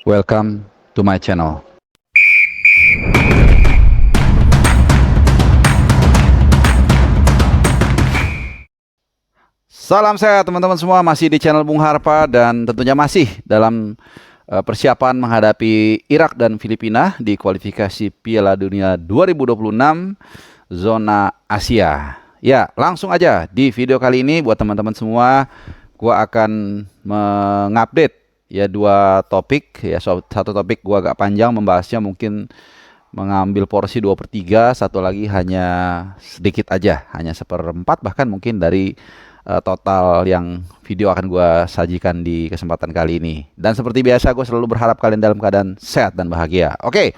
Welcome to my channel. Salam sehat teman-teman semua, masih di channel Bung Harpa dan tentunya masih dalam persiapan menghadapi Irak dan Filipina di kualifikasi Piala Dunia 2026 zona Asia. Ya, langsung aja di video kali ini buat teman-teman semua, gua akan mengupdate ya dua topik ya. Satu topik gua agak panjang membahasnya, mungkin mengambil porsi 2/3, satu lagi hanya sedikit aja, hanya 1/4 bahkan mungkin dari total yang video akan gue sajikan di kesempatan kali ini. Dan seperti biasa, gue selalu berharap kalian dalam keadaan sehat dan bahagia. Oke,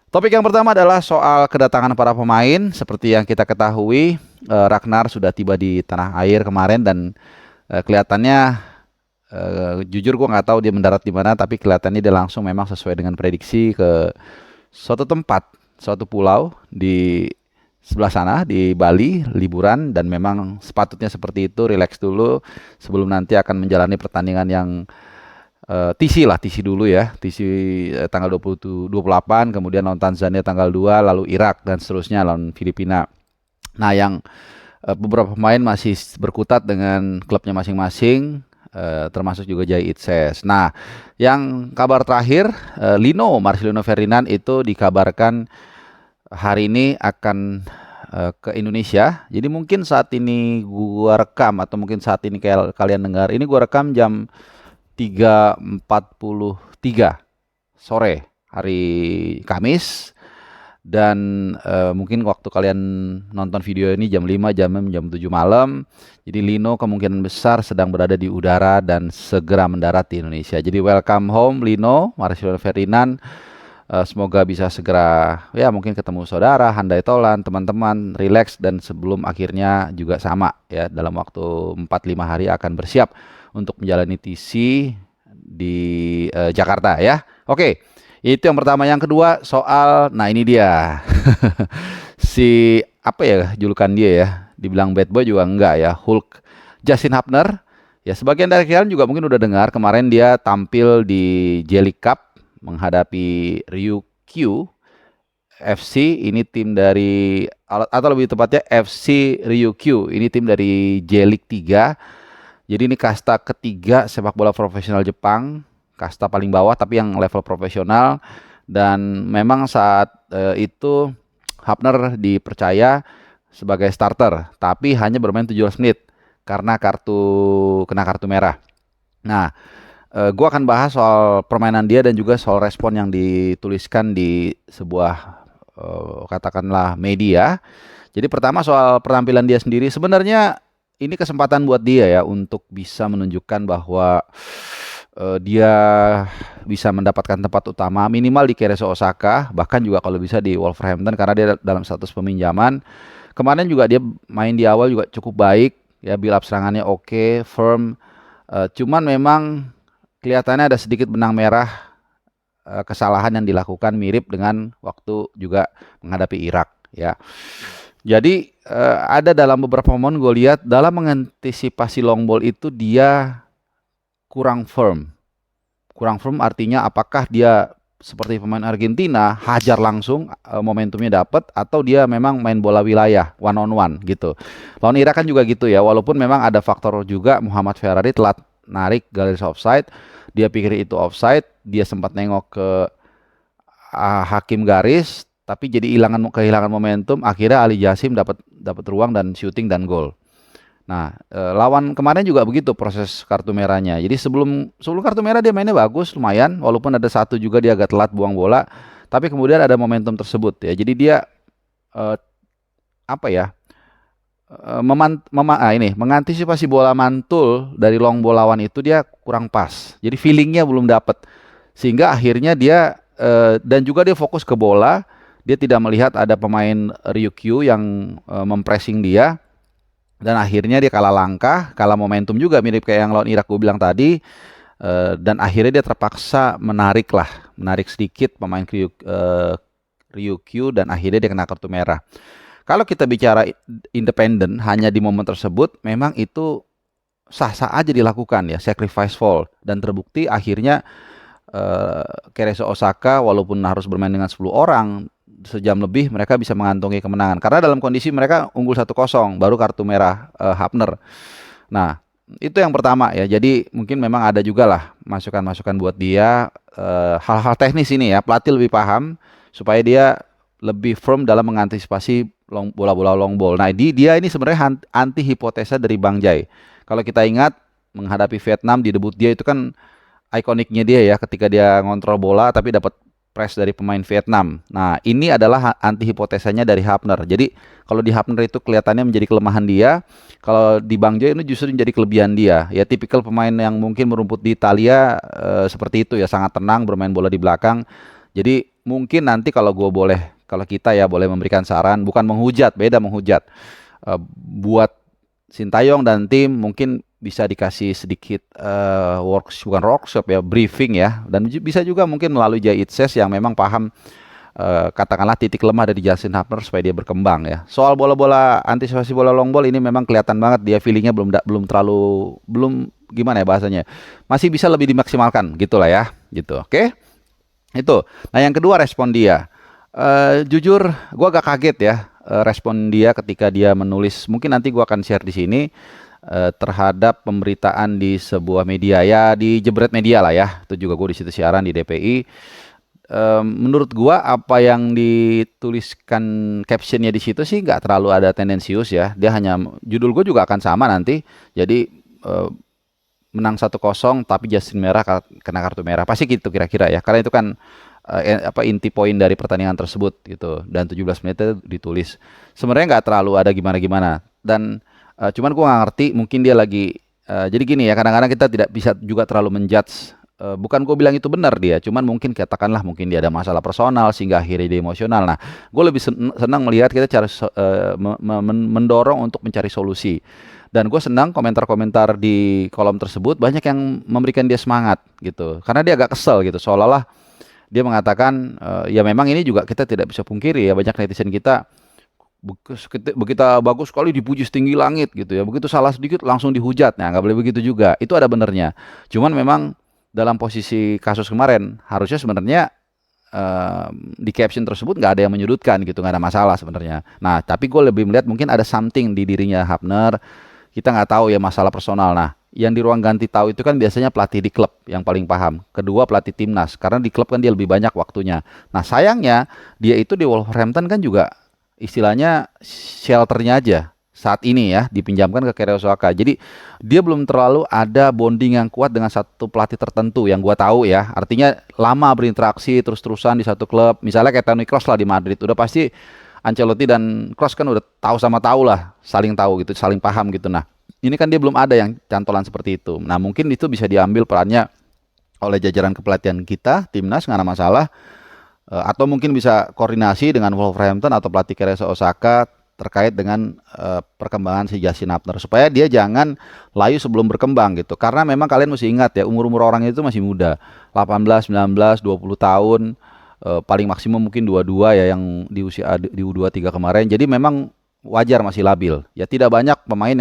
topik yang pertama adalah soal kedatangan para pemain. Seperti yang kita ketahui, Ragnar sudah tiba di tanah air kemarin dan kelihatannya, jujur gue nggak tahu dia mendarat di mana, tapi kelihatannya dia langsung memang sesuai dengan prediksi ke suatu tempat, suatu pulau di sebelah sana di Bali, liburan, dan memang sepatutnya seperti itu, relax dulu sebelum nanti akan menjalani pertandingan yang TC dulu ya, TC tanggal 28, kemudian lawan Tanzania tanggal 2, lalu Irak dan seterusnya lawan Filipina. Nah, yang beberapa pemain masih berkutat dengan klubnya masing-masing, termasuk juga Jai Itses. Nah, yang kabar terakhir, Marcelino Ferdinand itu dikabarkan hari ini akan ke Indonesia. Jadi mungkin saat ini gua rekam, atau mungkin saat ini kalian dengar, ini gua rekam jam 3.43 sore hari Kamis. Dan mungkin waktu kalian nonton video ini jam 5, jam 7 malam. Jadi Lino kemungkinan besar sedang berada di udara dan segera mendarat di Indonesia. Jadi welcome home Lino, Marcelino Ferdinand. Semoga bisa segera ya mungkin ketemu saudara, handai tolan, teman-teman, relax, dan sebelum akhirnya juga sama ya, dalam waktu 4-5 hari akan bersiap untuk menjalani TC di Jakarta ya. Oke, itu yang pertama. Yang kedua soal, nah ini dia si apa ya julukan dia ya, dibilang bad boy juga enggak ya, Hulk, Justin Hubner. Ya, sebagian dari kalian juga mungkin udah dengar, kemarin dia tampil di Jelly Cup menghadapi Ryukyu FC. Ini tim dari, atau lebih tepatnya FC Ryukyu, ini tim dari J-League 3. Jadi ini kasta ketiga sepak bola profesional Jepang, kasta paling bawah tapi yang level profesional. Dan memang saat itu Hubner dipercaya sebagai starter, tapi hanya bermain 17 menit karena kena kartu merah. Nah, gue akan bahas soal permainan dia dan juga soal respon yang dituliskan di sebuah katakanlah media. Jadi pertama soal penampilan dia sendiri, sebenarnya ini kesempatan buat dia ya untuk bisa menunjukkan bahwa dia bisa mendapatkan tempat utama minimal di Cerezo Osaka, bahkan juga kalau bisa di Wolverhampton karena dia dalam status peminjaman. Kemarin juga dia main di awal juga cukup baik ya, build up serangannya oke, firm. Cuman memang kelihatannya ada sedikit benang merah kesalahan yang dilakukan mirip dengan waktu juga menghadapi Irak ya. Jadi ada dalam beberapa momen gue lihat dalam mengantisipasi long ball itu dia kurang firm. Kurang firm artinya apakah dia seperti pemain Argentina hajar langsung, momentumnya dapat, atau dia memang main bola wilayah one on one gitu. Lawan Irak kan juga gitu ya, walaupun memang ada faktor juga Muhammad Ferrari telat narik garis offside. Dia pikir itu offside, dia sempat nengok ke hakim garis, tapi jadi kehilangan momentum. Akhirnya Ali Jasim dapat ruang dan shooting dan gol. Nah, lawan kemarin juga begitu proses kartu merahnya. Jadi sebelum kartu merah dia mainnya bagus, lumayan, walaupun ada satu juga dia agak telat buang bola, tapi kemudian ada momentum tersebut ya. Jadi dia mengantisipasi bola mantul dari long ball lawan itu dia kurang pas. Jadi feelingnya belum dapat, sehingga akhirnya dia dan juga dia fokus ke bola. Dia tidak melihat ada pemain Ryukyu yang mempressing dia, dan akhirnya dia kalah langkah, kalah momentum juga, mirip kayak yang lawan Irak gue bilang tadi. Dan akhirnya dia terpaksa menarik sedikit pemain Ryukyu, dan akhirnya dia kena kartu merah. Kalau kita bicara independen hanya di momen tersebut, memang itu sah-sah aja dilakukan ya, sacrifice fall, dan terbukti akhirnya Cerezo Osaka walaupun harus bermain dengan 10 orang sejam lebih mereka bisa mengantongi kemenangan karena dalam kondisi mereka unggul 1-0 baru kartu merah Hapner. Nah, itu yang pertama ya. Jadi mungkin memang ada juga lah masukan-masukan buat dia hal-hal teknis ini ya. Pelatih lebih paham supaya dia lebih firm dalam mengantisipasi bola-bola long ball. Nah, dia ini sebenarnya anti hipotesa dari Bang Jai. Kalau kita ingat menghadapi Vietnam di debut dia itu kan ikoniknya dia ya ketika dia ngontrol bola tapi dapat press dari pemain Vietnam. Nah, ini adalah anti hipotesanya dari Hapner. Jadi, kalau di Hapner itu kelihatannya menjadi kelemahan dia, kalau di Bang Joy ini justru menjadi kelebihan dia. Ya, tipikal pemain yang mungkin merumput di Italia seperti itu ya, sangat tenang bermain bola di belakang. Jadi, mungkin nanti kalau kita ya boleh memberikan saran, bukan menghujat, beda menghujat. Buat Sintayong dan tim mungkin bisa dikasih sedikit bukan workshop ya, briefing ya, dan bisa juga mungkin melalui Jai Itses yang memang paham katakanlah titik lemah dari Justin Hapner supaya dia berkembang ya. Soal bola-bola antisipasi bola long ball ini memang kelihatan banget dia feelingnya belum gimana ya bahasanya, masih bisa lebih dimaksimalkan gitulah ya, gitu. Oke, itu. Nah yang kedua respon dia, jujur gue agak kaget ya respon dia ketika dia menulis, mungkin nanti gue akan share di sini terhadap pemberitaan di sebuah media ya, di Jebret Media lah ya, itu juga gue di situ siaran di DPI. Menurut gua apa yang dituliskan captionnya di situ sih nggak terlalu ada tendensius ya, dia hanya judul gue juga akan sama nanti, jadi menang 1-0 tapi Justin merah kena kartu merah pasti gitu kira-kira ya, karena itu kan inti poin dari pertandingan tersebut gitu, dan 17 menit itu ditulis sebenarnya nggak terlalu ada gimana-gimana, dan cuman gue nggak ngerti mungkin dia lagi jadi gini ya, kadang-kadang kita tidak bisa juga terlalu menjudge, bukan gue bilang itu benar dia, cuman mungkin katakanlah mungkin dia ada masalah personal sehingga akhirnya dia emosional. Nah, gue lebih senang melihat kita cara mendorong untuk mencari solusi, dan gue senang komentar-komentar di kolom tersebut banyak yang memberikan dia semangat gitu, karena dia agak kesel gitu, seolah-olah dia mengatakan ya memang ini juga kita tidak bisa pungkiri ya, banyak netizen kita begitu bagus sekali dipuji setinggi langit gitu ya, begitu salah sedikit langsung dihujat. Nah, nggak boleh begitu juga, itu ada benernya, cuman memang dalam posisi kasus kemarin harusnya sebenarnya di caption tersebut nggak ada yang menyudutkan gitu, nggak ada masalah sebenarnya. Nah, tapi gue lebih melihat mungkin ada something di dirinya Hapner, kita nggak tahu ya, masalah personal. Nah, yang di ruang ganti tahu itu kan biasanya pelatih di klub yang paling paham, kedua pelatih timnas, karena di klub kan dia lebih banyak waktunya. Nah, sayangnya dia itu di Wolverhampton kan juga istilahnya shelternya aja saat ini ya, dipinjamkan ke Cerezo Osaka. Jadi dia belum terlalu ada bonding yang kuat dengan satu pelatih tertentu yang gua tahu ya. Artinya lama berinteraksi terus-terusan di satu klub. Misalnya kayak Toni Kroos lah di Madrid, udah pasti Ancelotti dan Kroos kan udah tahu sama tahu lah, saling tahu gitu, saling paham gitu. Nah, ini kan dia belum ada yang cantolan seperti itu. Nah, mungkin itu bisa diambil perannya oleh jajaran kepelatihan kita, timnas nggak ada masalah. Atau mungkin bisa koordinasi dengan Wolverhampton atau pelatih Cerezo Osaka terkait dengan perkembangan si Justin Hapner supaya dia jangan layu sebelum berkembang gitu. Karena memang kalian mesti ingat ya, umur-umur orang itu masih muda. 18, 19, 20 tahun, paling maksimum mungkin 22 ya yang di usia di U23 kemarin. Jadi memang wajar masih labil. Ya tidak banyak pemain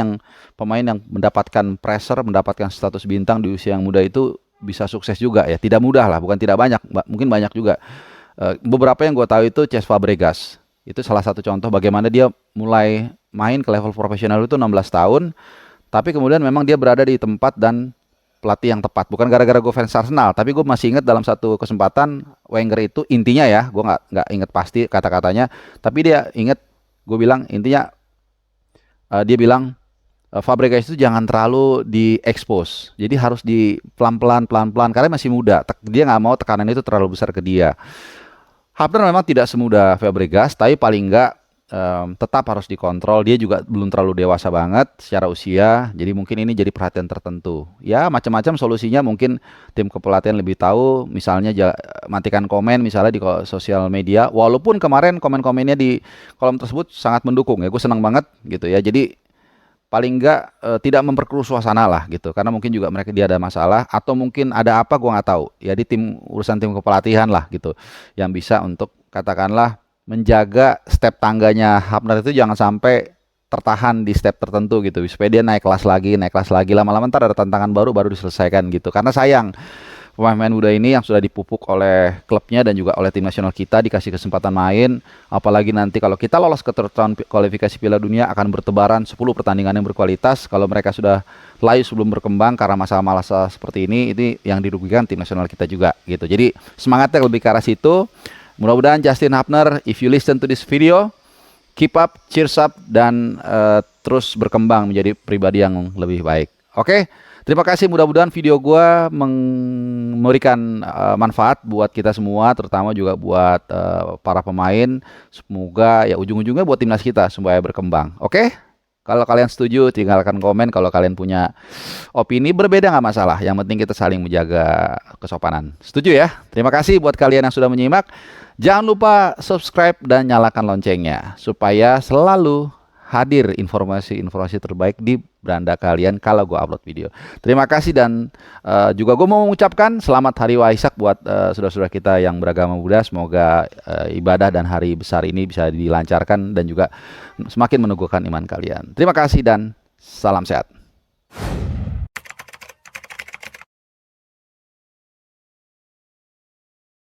yang mendapatkan pressure, mendapatkan status bintang di usia yang muda itu bisa sukses juga ya. Tidak mudah lah, bukan tidak banyak, mungkin banyak juga. Beberapa yang gue tahu itu Cesc Fabregas. Itu salah satu contoh bagaimana dia mulai main ke level profesional itu 16 tahun, tapi kemudian memang dia berada di tempat dan pelatih yang tepat. Bukan gara-gara gue fans Arsenal, tapi gue masih ingat dalam satu kesempatan Wenger itu, intinya ya, gue nggak ingat pasti kata-katanya, tapi dia ingat, gue bilang intinya dia bilang Fabregas itu jangan terlalu di-expose, jadi harus di pelan-pelan karena masih muda, dia nggak mau tekanan itu terlalu besar ke dia. Hapner memang tidak semudah Fabregas, tapi paling enggak tetap harus dikontrol. Dia juga belum terlalu dewasa banget secara usia, jadi mungkin ini jadi perhatian tertentu. Ya macam-macam solusinya, mungkin tim kepelatihan lebih tahu. Misalnya matikan komen misalnya di sosial media. Walaupun kemarin komen-komennya di kolom tersebut sangat mendukung ya, gue senang banget gitu ya. Jadi paling enggak tidak memperkeruh suasana lah gitu, karena mungkin juga dia ada masalah atau mungkin ada apa gue nggak tahu ya, di urusan tim kepelatihan lah gitu, yang bisa untuk katakanlah menjaga step tangganya Hapner itu jangan sampai tertahan di step tertentu gitu, supaya dia naik kelas lagi lama-lama ntar ada tantangan baru diselesaikan gitu, karena sayang pemain-pemain muda ini yang sudah dipupuk oleh klubnya dan juga oleh tim nasional kita dikasih kesempatan main. Apalagi nanti kalau kita lolos ke tahun kualifikasi Piala Dunia akan bertebaran 10 pertandingan yang berkualitas. Kalau mereka sudah layu sebelum berkembang karena masalah-masalah seperti ini yang dirugikan tim nasional kita juga gitu. Jadi semangatnya lebih ke arah situ. Mudah-mudahan Justin Hubner, if you listen to this video, keep up, cheers up, dan terus berkembang menjadi pribadi yang lebih baik. Oke, terima kasih. Mudah-mudahan video gue memberikan manfaat buat kita semua, terutama juga buat para pemain. Semoga ya ujung-ujungnya buat timnas kita supaya berkembang. Oke, kalau kalian setuju tinggalkan komen. Kalau kalian punya opini berbeda nggak masalah. Yang penting kita saling menjaga kesopanan. Setuju ya? Terima kasih buat kalian yang sudah menyimak. Jangan lupa subscribe dan nyalakan loncengnya supaya selalu hadir informasi-informasi terbaik di beranda kalian kalau gue upload video. Terima kasih dan juga gue mau mengucapkan selamat Hari Waisak buat saudara-saudara kita yang beragama Buddha. Semoga ibadah dan hari besar ini bisa dilancarkan dan juga semakin meneguhkan iman kalian. Terima kasih dan salam sehat.